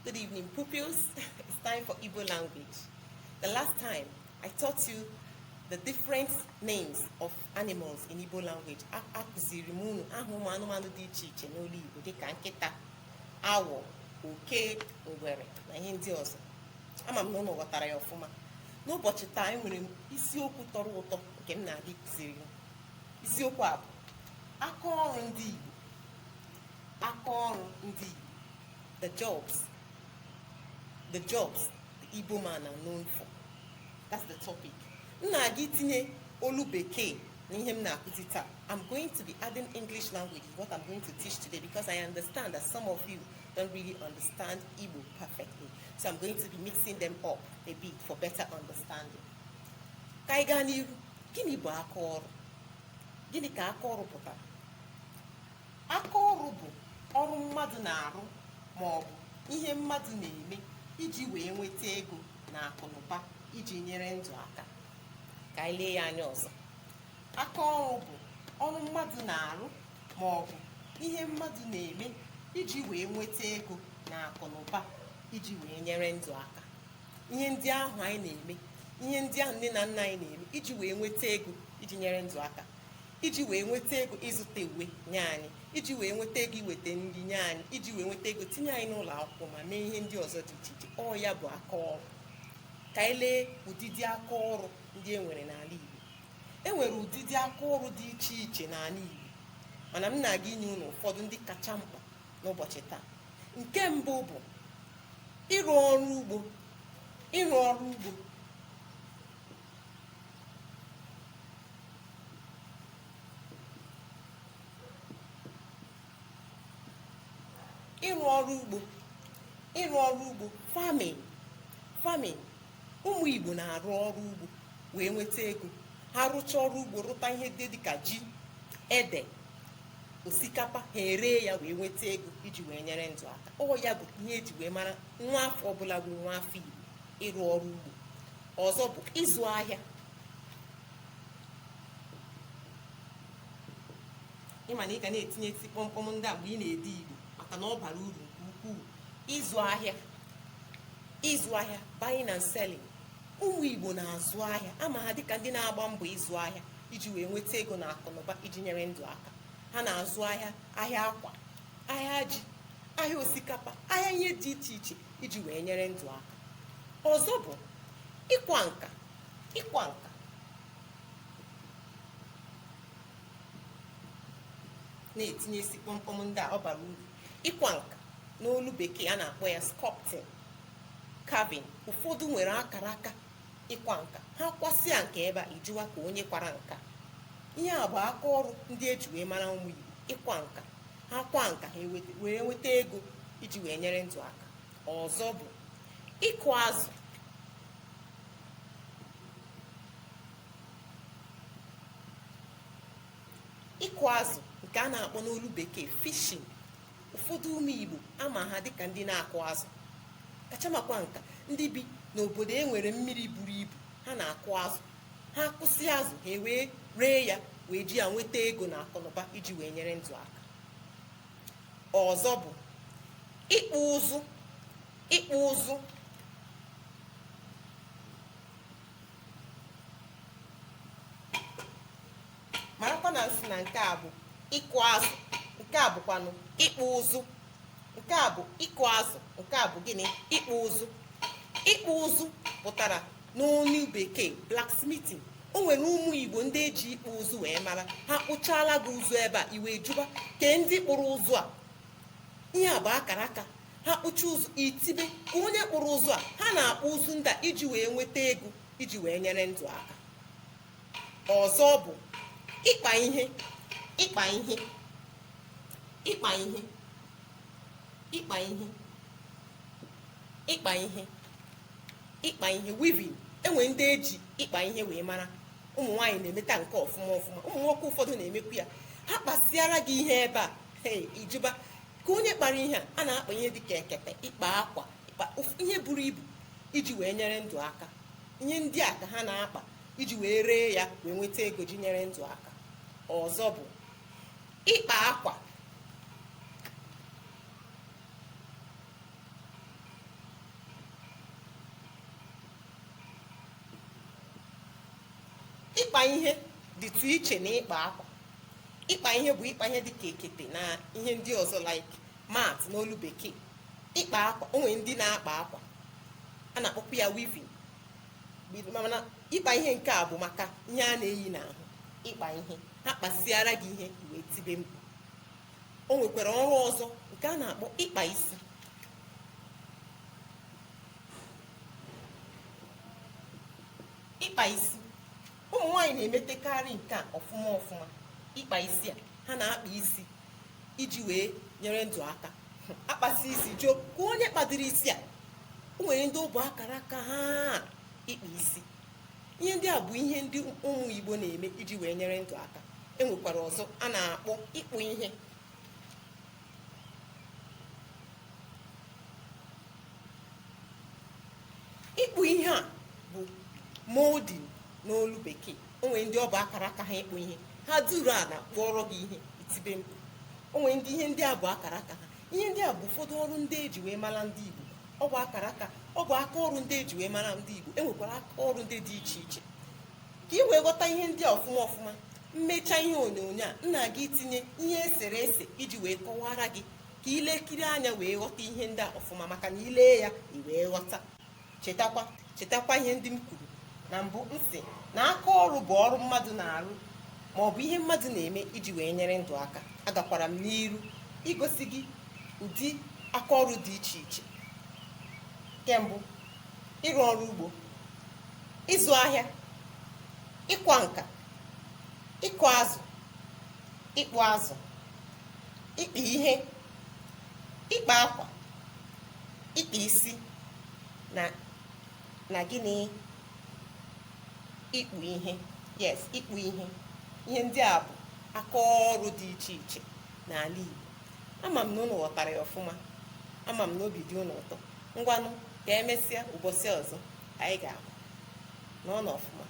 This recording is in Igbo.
Good evening, pupils. It's time for Igbo language. The last time I taught you the different names of animals in Igbo language. Akụziri m unu aha ụmụ anụmanụ dị iche iche n'olu Igbo dịka nkịta, awọ, oke, ngwere na ihe ndị ọzọ. Ama m na unu ghọtara ya ọfụma. N'ụbọchị taa enwere m isiokwu tọrọ ụtọ nke m na-aga ịkụziri unu. Isiokwu a bụ akaọrụ ndị Igbo. Akaọrụ ndị Igbo. The jobs the Igbo man are known for. That's the topic. M na-aga itinye olu bekee na ihe m na-akụzi taa. I'm going to be adding English language is what I'm going to teach today because I understand that some of you don't really understand Igbo perfectly. So I'm going to be mixing them up a bit for better understanding. Ka anyị gaa n'ihu, gịnị bụ akaọrụ? Gịnị ka akaọrụ pụtara? Akaọrụ bụ ọrụ mmadụ na-arụ ma ọ bụ ihe mmadụ na-eme iji wee nweta ego na akụnụba iji nyere ndụ aka. Ka anyị lee ya anya ọzọ. Akaọrụ bụ ọrụ mmadụ na-arụ ma ọ bụ ihe mmadụ na-eme iji wee nweta ego na akụnụba iji wee nyere ndụ aka. Ihe ndị ahụ anyị na-eme, ihe ndị ahụ nne na nna anyị na-eme iji wee nweta ego iji nyere ndụ aka, iji wee nweta ego ịzụta uwe nye anyị, iji wee nweta ego iweta nri nye anyị, iji wee nweta ego tinye anyị n'ụlọ akwụkwọ ma mee ihe ndị ọzọ dị iche iche. Ọ ya bụ akaọrụ. Ka anyị lee ụdịdị akaọrụ ndị e nwere n'ala Igbo. E nwere ụdịdị akaọrụ dị iche iche n'ala Igbo, mana m na-aga inye unu ụfọdụ ndị kacha mkpa n'ụbọchị taa. Nke mbụ bụ ịrụ ọrụ ugbo. Ịrụ ọrụ ugbo. Ịrụ ọrụ ugbo. Ịrụ ọrụ ugbo. Farming. Ụmụ Igbo na-arụ ọrụ ugbo wee nweta ego. Ha rụchaa ọrụ ugbo, rụta ihe dị dịka ji, ede, osikapa, ha ere ya wee nweta ego iji wee nyere ndụ aka. Ọ ya bụ ihe eji wee mara nwa afọ ọbụla bụ nwa afọ Igbo, ịrụ ọrụ ugbo. Ọzọ bụ ịzụ ahịa. Ịma na ị ga na-etinye isi kpọmkpọm ndị a mgbe ị na-ede Igbo maka na ọ bara uru nke ukwuu. Ịzụ ahịa. Ịzụ ahịa, buying and selling. Ụmụ Igbo na-azụ ahịa, ama ha dịka ndị na-agba mbọ ịzụ ahịa iji wee nweta ego na akụnụba iji nyere ndụ aka. Ha na-azụ ahịa, ahịa akwa, ahịa ji, ahịa osikapa, ahịa ihe dị iche iche iji wee nyere ndụ aka. Ọzọ bụ ịkwa nka. Ịkwa nka. Na-etinye isi kpọmkpọm ndị a, ọ bara uru. Ịkwa nka n'olu bekee a na-akpọ ya sculpting, carving. Ụfọdụ nwere akara aka ịkwa nka. Ha kwasịa nke ebe a ijuwa ka onye kwara nka. Ihe a bụ akaọrụ ndị eji wee mara ụmụ Igbo. Ịkwa nka. Ha kwa nka ha wee nweta ego iji wee nyere ndụ aka. Ọzọ bụ ịkụ azụ. Ịkụ azụ nke a na-akpọ n'olu bekee fishing. Ụfọdụ ụmụ Igbo ama ha dịka ndị na-akụ azụ. Kachamakwa nka ndị bi n'obodo e nwere mmiri buru ibu, ha na-akụ azụ. Ha kụsị azụ ha wee ree ya wee ji ya nweta ego na akụnụba iji wee nyere ndụ aka. Ọzọ bụ ịkpụ ụzụ. Ịkpụ ụzụ. Marakwa na nsị na nke a bụ ịkụ azụ, nke a bụkwanụ ịkpụ ụzụ. Nke a bụ ịkụ azụ, nke a bụ gịnị? Ịkpụ ụzụ. Ịkpụ ụzụ pụtara n'olu bekee blacksmithing. O nwere ụmụ Igbo ndị eji ịkpụ ụzụ wee mara. Ha kpụchaala gị ụzụ ebe a iwe juba kee ndị kpụrụ ụzụ a. Ihe a bụ akara aka. Ha kpụcha ụzụ itibe ka onye kpụrụ ụzụ a. Ha na-akpụ ụzụ ndị a iji wee nweta ego iji wee nyere ndụ aka. Ọzọ bụ ịkpa ihe. Ịkpa ihe. Ịkpa ihe. Ịkpa ihe. Ịkpa ihe. Ịkpa ihe, weaving. Enwe ndị eji ịkpa ihe wee mara. Ụmụ nwaanyị na-emeta nke ọfụma ọfụma. Ụmụ nwoke ụfọdụ na-emekwu ya. Ha kpasịara gị ihe ebe a, ijuba ka onye kpara ihe a na-akpa ihe dịka ekete, ịkpa akwa, ịkpa ihe buru ibu iji wee nyere ndụ aka. Ihe ndị a ka ha na-akpa iji wee ree ya wee nweta ego ji nyere ndụ aka. Ọzọ bụ ịkpa akwa. ịkpa ihe dịtụ iche na ịkpa akwa. Ịkpa ihe bụ ịkpa ihe dịka ekete na ihe ndị ọzọ like mat n'olu bekee. Ịkpa akwa, o nwere ndị na-akpa akwa, a na-akpọkwa ya weaving. Mana ịkpa ihe nke a bụ maka ihe a na-eyi n'ahụ. Ịkpa ihe, ha kpasịara gị ihe wee tibe mkpu. O nwekwara ọrụ ọzọ nke a na-akpọ ịkpa isi. Ịkpa isi, ụmụ nwaanyị na-emetekarị nke a ọfụma ọfụma. Ịkpa isi a, ha na-akpa isi iji wee nyere ndụ aka. Akpasi isi jụọ ka onye kpadoro isi a. O nwere ndị ọ bụ akara aka ha ịkpa isi. Ihe ndị a bụ ihe ndị ụmụ Igbo na-eme iji wee nyere ndụ aka. Enwekwara ọzọ a na-akpọ ịkpụ ihe. Ịkpụ ihe a bụ molding n'olu bekee. O nwere ndị ọ bụ akara aka ha ịkpụ ihe. Ha duru ala kpụọrọ gị ihe itibe mkpu. O nwere ndị ihe ndị a bụ akara aka ha. Ihe ndị a bụ ụfọdụ ọrụ ndị eji wee mara ndị Igbo. Ọ bụ akara aka, ọ bụ aka ọrụ ndị eji wee mara ndị Igbo. Enwekwara aka ọrụ ndị dị iche iche. Ka ị wee ghọta ihe ndị a ọfụma ọfụma, mmecha ihe onyonyo a, nna gị tinye ihe esere ese iji wee kọwara gị ka ilekiri anya wee ghọta ihe ndị a ọfụma, maka na ilee ya i wee ghọta. Chetakwa ihe ndị m kwuru na mbụ. Nsị na aka ọrụ bụ ọrụ mmadụ na-arụ ma ọ bụ ihe mmadụ na-eme iji wee nyere ndụ aka. Agakwara m n'iru igosi gị ụdị aka ọrụ dị iche iche. Nke mbụ, ịrụ ọrụ ugbo, ịzụ ahịa, ịkwa nka, ịkụ azụ, ịkpụ azụ, ịkpa ihe, ịkpa akwa, ịkpa isi na gịnị, ịkpụ ihe. Yes, ịkpụ ihe. Ihe ndị a bụ aka ọrụ dị iche iche n'ala Igbo. Ama m na unu ghọtara ya ọfụma. Ama m na obi dị unu ụtọ. Ngwanụ ka emesịa ụbọchị ọzọ anyị ga-ahụ n'ọnụ ọfụma.